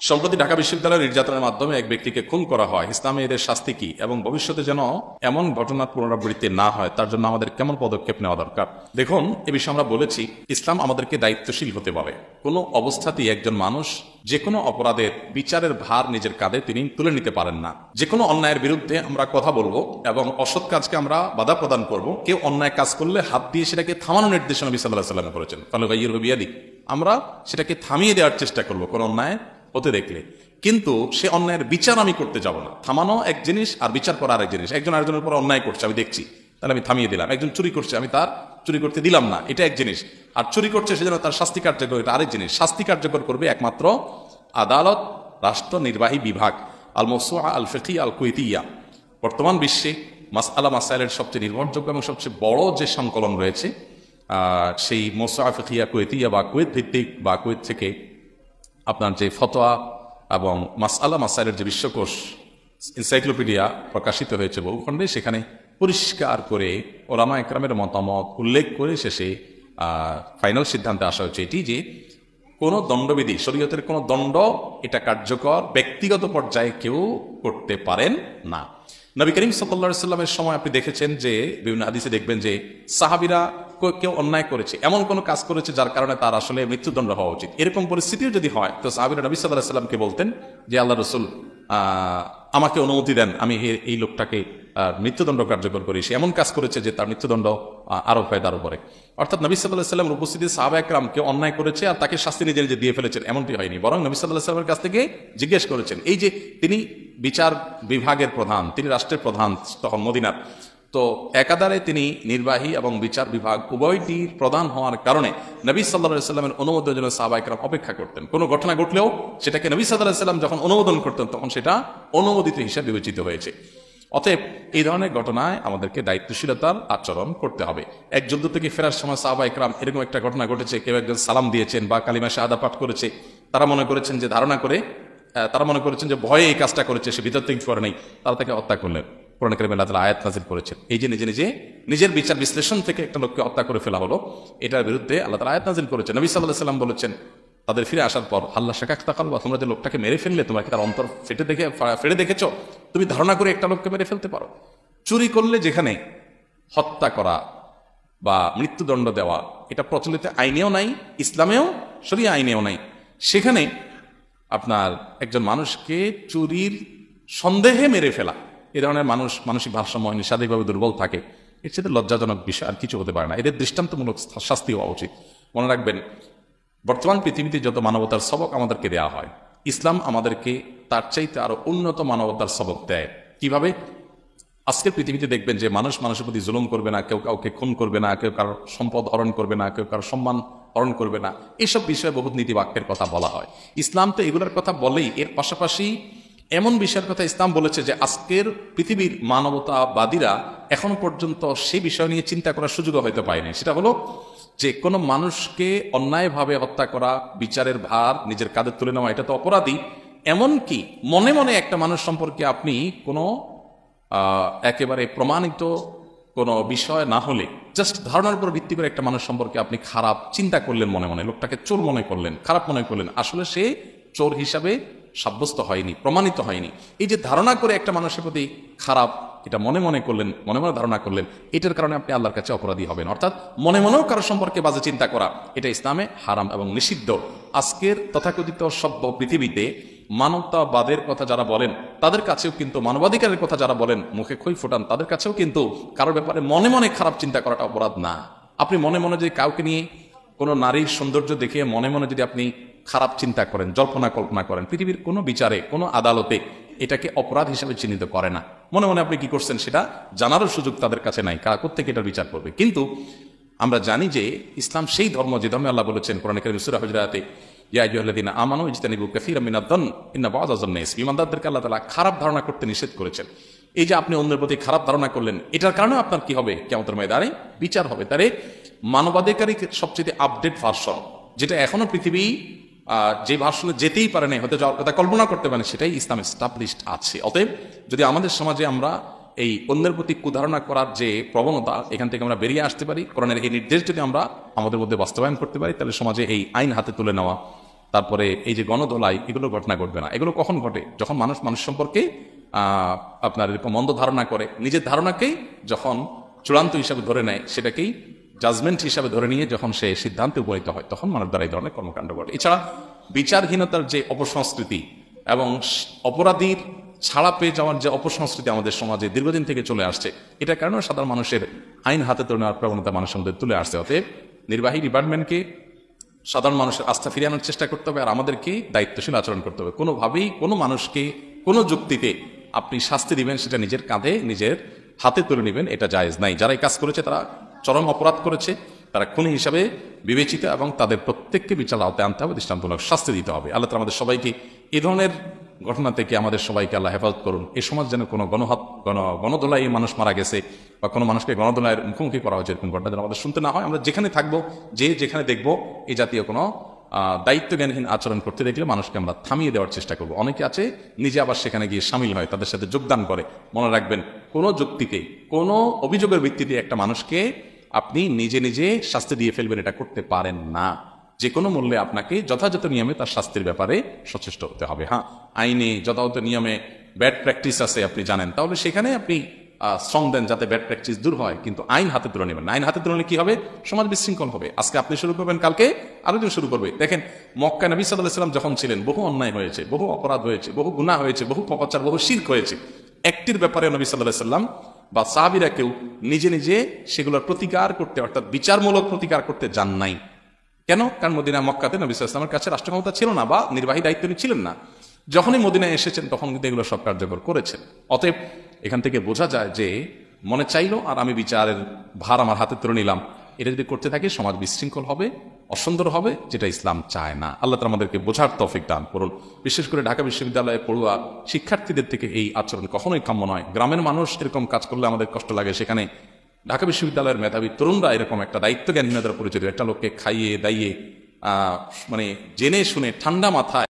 সম্প্রতি ঢাকা বিশ্ববিদ্যালয়ের নির্যাতনের মাধ্যমে এক ব্যক্তিকে খুন করা হয়। ইসলামে এদের শাস্তি কি এবং ভবিষ্যতে যেন এমন ঘটনার পুনরাবৃত্তি না হয় তার জন্য আমাদের কেমন পদক্ষেপ নেওয়া দরকার? দেখুন, এ বিষয়ে আমরা বলেছি ইসলাম আমাদেরকে দায়িত্বশীল হতে বলে। কোনো অবস্থাতেই একজন মানুষ যে কোনো অপরাধের বিচারের ভার নিজের কাঁধে তিনি তুলে নিতে পারেন না। যে কোনো অন্যায়ের বিরুদ্ধে আমরা কথা বলবো এবং অসৎ কাজকে আমরা বাধা প্রদান করব। কেউ অন্যায় কাজ করলে হাত দিয়ে সেটাকে থামানোর নির্দেশনা নবী সাল্লাল্লাহু আলাইহি ওয়াসাল্লাম করেছেন। ফালগাইয়িরহু বিয়াদিক, আমরা সেটাকে থামিয়ে দেওয়ার চেষ্টা করব কোনো অন্যায় হতে দেখলে। কিন্তু সে অন্যায়ের বিচার আমি করতে যাব না। থামানো এক জিনিস আর বিচার করা আরেক জিনিস। একজন আরেকজনের উপর অন্যায় করছে, আমি দেখছি, তাহলে আমি থামিয়ে দিলাম। একজন চুরি করছে, আমি তার চুরি করতে দিলাম না, এটা এক জিনিস। আর চুরি করছে সেজন্য তার শাস্তি কার্যকর, এটা আরেক জিনিস। শাস্তি কার্যকর করবে একমাত্র আদালত, রাষ্ট্র নির্বাহী বিভাগ। আল মওসুআ আল ফিকহিয়া আল কুয়েতিয়া বর্তমান বিশ্বে মাসআলা মাসাইলের সবচেয়ে নির্ভরযোগ্য এবং সবচেয়ে বড় যে সংকলন রয়েছে, সেই মওসুআ ফিকহিয়া কুয়েতিয়া বা কুয়েত ভিত্তিক বা কুয়েত থেকে আপনার যে ফতোয়া এবং মাসআলা মাসাইলের যে বিশ্বকোষ এনসাইক্লোপিডিয়া প্রকাশিত হয়েছে বহু খণ্ডে, সেখানে পরিষ্কার করে ওলামা একরামের মতামত উল্লেখ করে শেষে ফাইনাল সিদ্ধান্তে আসা হচ্ছে এটি যে কোনো দণ্ডবিধি, শরীয়তের কোনো দণ্ড, এটা কার্যকর ব্যক্তিগত পর্যায়ে কেউ করতে পারেন না। নবী করিম সাল্লাল্লাহু আলাইহি ওয়াসাল্লামের সময় আপনি দেখেছেন যে বিভিন্ন হাদিসে দেখবেন যে সাহাবীরা কেউ অন্যায় করেছে, এমন কোনো কাজ করেছে যার কারণে তার আসলে মৃত্যুদণ্ড হওয়া উচিত। এরকম পরিস্থিতিও যদি হয় তো সাহাবীরা নবী সাল্লাল্লাহু আলাইহি ওয়াসাল্লামকে বলতেন যে আল্লাহ রাসূল, আমাকে অনুমতি দেন, আমি এই লোকটাকে মৃত্যুদণ্ড কার্যকর করি। সে এমন কাজ করেছে যে তার মৃত্যুদণ্ড আরোপ হয় তার উপরে। অর্থাৎ নবী সাল্লাল্লাহু আলাইহি ওয়াসাল্লামের উপস্থিতি সাহাবা একরাম কেউ অন্যায় করেছে আর তাকে শাস্তি নিজে নিজে দিয়ে ফেলেছেন, এমনটি হয়নি। বরং নবী সাল্লাল্লাহু আলাইহি ওয়াসাল্লামের কাছ থেকে জিজ্ঞেস করেছেন। এই যে তিনি বিচার বিভাগের প্রধান, তিনি রাষ্ট্রের প্রধান তখন মদিনার, তো একাধারে তিনি নির্বাহী এবং বিচার বিভাগ উভয়টির প্রধান হওয়ার কারণে নবী সাল্লাল্লাহু আলাইহি ওয়াসাল্লামের অনুমোদনের জন্য সাহাবা একরাম অপেক্ষা করতেন। কোনো ঘটনা ঘটলেও সেটাকে নবী সাল্লাল্লাহু আলাইহি ওয়াসাল্লাম যখন অনুমোদন করতেন তখন সেটা অনুমোদিত হিসেবে বিবেচিত হয়েছে। অতএব এই ধরনের ঘটনায় আমাদেরকে দায়িত্বশীলতার আচরণ করতে হবে। এক যুদ্ধ থেকে ফেরার সময় সাহাবা একরাম এরকম একটা ঘটনা ঘটেছে, কেউ একজন সালাম দিয়েছেন বা কালিমা শাহাদা পাঠ করেছে, তারা মনে করেছেন যে ভয়ে এই কাজটা করেছে, সে ভিতর থেকে করে নেই, তারা তাকে হত্যা করলেন। কোরআন কারীমে আল্লাহ তাআলা আয়াত নাযিল করেছেন এই যে নিজের বিচার বিশ্লেষণ থেকে একটা লোককে হত্যা করে ফেলা হলো, এটার বিরুদ্ধে আল্লাহ তাআলা আয়াত নাযিল করেছেন। নবী সাল্লাল্লাহু আলাইহি ওয়াসাল্লাম বলেছেন তাদের ফিরে আসার পর, আল্লাহ শাকাকতা কালবা, তোমরা যে লোকটাকে মেরে ফেললে, তোমরা কি তার অন্তর ফেটে দেখেছো? তুমি ধারণা করে একটা লোককে মেরে ফেলতে পারো? চুরি করলে যেখানে হত্যা করা বা মৃত্যুদণ্ড দেওয়া এটা প্রচলিত আইনেও নাই, ইসলামেও শরিয়া আইনেও নাই, সেখানে আপনার একজন মানুষকে চুরির সন্দেহে মেরে ফেলা, এ ধরনের মানসিক ভারসাম্য শারীরিকভাবে দুর্বল থাকে, এর সাথে লজ্জাজনক বিষয় আর কিছু হতে পারে না। এদের দৃষ্টান্তমূলক শাস্তি হওয়া উচিত। মনে রাখবেন, বর্তমান পৃথিবীতে যত মানবতার সবক আমাদেরকে দেওয়া হয়, ইসলাম আমাদেরকে তার চাইতে আরো উন্নত মানবতার সবক দেয়। কিভাবে? আজকের পৃথিবীতে দেখবেন যে মানুষ মানুষের প্রতি জুলুম করবে না, কেউ কাউকে খুন করবে না, কেউ কারোর সম্পদ হরণ করবে না, কেউ কারোর সম্মান হরণ করবে না, এইসব বিষয়ে বহুত নীতিবাক্যের কথা বলা হয়। ইসলাম তো এগুলোর কথা বলেই, এর পাশাপাশি এমন বিষয়ের কথা ইসলাম বলেছে যে আজকের পৃথিবীর মানবতাবাদীরা এখনো পর্যন্ত সেই বিষয় নিয়ে চিন্তা করার সুযোগ হয়তো পায়নি। সেটা হলো যে কোনো মানুষকে অন্যায়ভাবে হত্যা করা, বিচারের ভার নিজের কাঁধে তুলে নেওয়া, এটা তো অপরাধী। এমনকি মনে মনে একটা মানুষ সম্পর্কে আপনি কোনো একেবারে প্রমাণিত কোনো বিষয় না হলে জাস্ট ধারণার উপর ভিত্তি করে একটা মানুষ সম্পর্কে আপনি খারাপ চিন্তা করলেন, মনে মনে লোকটাকে চোর মনে করলেন, খারাপ মনে করলেন, আসলে সে চোর হিসাবে সাব্যস্ত হয়নি, প্রমাণিত হয়নি। এই যে ধারণা করে একটা মানুষের প্রতি খারাপ, এটা মনে মনে করলেন, মনে মনে ধারণা করলেন, এটার কারণে আপনি আল্লাহর কাছে অপরাধী হবেন। অর্থাৎ মনে মনেও কারো সম্পর্কে বাজে চিন্তা করা, এটা ইসলামে হারাম এবং নিষিদ্ধ। আজকের তথাকথিত সভ্য পৃথিবীতে মানবতাবাদের কথা যারা বলেন, তাদের কাছেও কিন্তু মানবাধিকারের কথা যারা বলেন, মুখে খই ফোটান, তাদের কাছেও কিন্তু কারোর ব্যাপারে মনে মনে খারাপ চিন্তা করাটা অপরাধ না। আপনি মনে মনে যদি কাউকে নিয়ে কোনো নারীর সৌন্দর্য দেখে মনে মনে যদি আপনি খারাপ চিন্তা করেন, জল্পনা কল্পনা করেন, পৃথিবীর কোনো বিচারে, কোনো আদালতে এটাকে অপরাধ হিসেবে চিহ্নিত করে না। মনে মনে আপনি কি করছেন সেটা জানারও সুযোগ তাদের কাছে নাই, কোত্থেকে এটার বিচার করবে। কিন্তু আমরা জানি যে ইসলাম সেই ধর্ম, যে ধর্মে আল্লাহ বলেছেন কোরআন কারীম সূরা হুজুরাতে, ইয়া আইয়ুহাল্লাযীনা আমানু ইজতানিবু কাসীরাম মিনায-যন্ন ইন্না বা'যা-যন্নি ইসম। ঈমানদারদেরকে আল্লাহ তাআলা খারাপ ধারণা করতে নিষেধ করেছেন। এই যে আপনি অন্যের প্রতি খারাপ ধারণা করলেন, এটার কারণে আপনার কি হবে? কিয়ামতের ময়দানে বিচার হবে। তারে মানবাধিকারের সবচেয়ে আপডেট ভার্সন, যেটা এখনো পৃথিবী যে ভার্সনে যেতেই পারে না, হতে যাওয়ার কথা কল্পনা করতে পারে, সেটাই ইসলাম এস্টাবলিশড আছে। অতএব যদি আমাদের সমাজে আমরা এই অন্যের প্রতি কুধারণা করার যে প্রবণতা, এখান থেকে আমরা বেরিয়ে আসতে পারি, কোরআনের এই নির্দেশ যদি আমরা আমাদের মধ্যে বাস্তবায়ন করতে পারি, তাহলে সমাজে এই আইন হাতে তুলে নেওয়া, তারপরে এই যে গণধোলাই, এগুলো ঘটনা ঘটবে না। এগুলো কখন ঘটে? যখন মানুষ মানুষ সম্পর্কে আপনার এরকম মন্দ ধারণা করে, নিজের ধারণাকেই যখন চূড়ান্ত হিসাবে ধরে নেয়, সেটাকেই জাজমেন্ট হিসাবে ধরে নিয়ে যখন সে সিদ্ধান্তে উপনীত হয়, তখন মানুষ দ্বারা এই ধরনের কর্মকাণ্ড ঘটে। এছাড়া বিচারহীনতার যে অপসংস্কৃতি এবং অপরাধীর ছাড়া পেয়ে যাওয়ার যে অপসংস্কৃতি আমাদের সমাজে দীর্ঘদিন থেকে চলে আসছে, এটার কারণে সাধারণ মানুষের আইন হাতে তুলে নেওয়ার প্রবণতা মানুষের মধ্যে তুলে আসছে। অতএব নির্বাহী ডিপার্টমেন্টকে সাধারণ মানুষের আস্থা ফিরিয়ে আনার চেষ্টা করতে হবে, আর আমাদেরকে দায়িত্বশীল আচরণ করতে হবে। কোনোভাবেই কোনো মানুষকে কোনো যুক্তিতে আপনি শাস্তি দিবেন, সেটা নিজের কাঁধে নিজের হাতে তুলে নেবেন, এটা জায়েজ নাই। যারা এই কাজ করেছে তারা চরম অপরাধ করেছে, তারা খুনি হিসাবে বিবেচিত, এবং তাদের প্রত্যেককে বিচার আওতায় আনতে হবে, দৃষ্টান্তমূলক শাস্তি দিতে হবে। আল্লাহ তাআলা আমাদের সবাইকে এই ধরনের ঘটনা থেকে আমাদের সবাইকে আল্লাহ হেফাজত করুন। এই সমাজ যেন কোনো গণদোলাই মানুষ মারা গেছে বা কোনো মানুষকে গণদোলাইয়ের মুখোমুখি করা হয়েছে, এরকম ঘটনা যেন আমাদের শুনতে না হয়। আমরা যেখানে থাকবো, যেখানে দেখবো এই জাতীয় কোনো দায়িত্বজ্ঞানহীন আচরণ করতে দেখলে মানুষকে আমরা থামিয়ে দেওয়ার চেষ্টা করব। অনেকে আছে নিজে আবার সেখানে গিয়ে সামিল হয়, তাদের সাথে যোগদান করে। মনে রাখবেন, কোনো যুক্তিতে, কোনো অভিযোগের ভিত্তিতে একটা মানুষকে আপনি নিজে নিজে শাস্তি দিয়ে ফেলবেন, এটা করতে পারেন না। যে কোনো মূল্যে আপনাকে যথাযথ নিয়মে তার শাস্তির ব্যাপারে সচেষ্ট হতে হবে। হ্যাঁ, আইনে যথাযথ নিয়মে ব্যাড প্র্যাকটিস আছে আপনি জানেন, তাহলে সেখানে আপনি শ্রম দেন যাতে ব্যাড প্র্যাকটিস দূর হয়, কিন্তু আইন হাতে তুলে নেবেন। আইন হাতে তুলে নিলে কি হবে? সমাজ বিশৃঙ্খল হবে। আজকে আপনি শুরু করবেন, কালকে আরেকজন শুরু করবে। দেখেন, মক্কা নবী সাল্লাল্লাহু আলাইহি ওয়াসাল্লাম যখন ছিলেন, বহু অন্যায় হয়েছে, বহু অপরাধ হয়েছে, বহু গুনাহ হয়েছে, বহু পাপাচার, বহু শিরক হয়েছে। একটির ব্যাপারে নবী সাল্লাল্লাহু আলাইহি ওয়াসাল্লাম বা সাহাবীরা কেউ নিজে নিজে সেগুলোর প্রতিকার করতে, অর্থাৎ বিচারমূলক প্রতিকার করতে যান নাই। কেন? কারণ মদিনা মক্কাতে নবী সাল্লাল্লাহু আলাইহি ওয়াসাল্লামের কাছে রাষ্ট্র ক্ষমতা ছিল না বা নির্বাহী দায়িত্ব ছিলেন না। যখনই মদিনায় এসেছেন তখন কিন্তু এগুলো সব কার্যকর করেছেন। অতএব এখান থেকে বোঝা যায় যে মনে চাইলো আর আমি বিচারের ভার আমার হাতে তুলে নিলাম, এটা যদি করতে থাকি সমাজ বিশৃঙ্খল হবে, অসুন্দর হবে, যেটা ইসলাম চায় না। আল্লাহ তাআলা আমাদেরকে বোঝার তৌফিক দান করুন। বিশেষ করে ঢাকা বিশ্ববিদ্যালয়ে পড়ুয়া শিক্ষার্থীদের থেকে এই আচরণ কখনোই কাম্য নয়। গ্রামের মানুষ এরকম কাজ করলে আমাদের কষ্ট লাগে, সেখানে ঢাকা বিশ্ববিদ্যালয়ের মেধাবী তরুণরা এরকম একটা দায়িত্বজ্ঞানহীনতার পরিচয়, একটা লোককে খাইয়ে দাইয়ে মানে জেনে শুনে ঠান্ডা মাথায়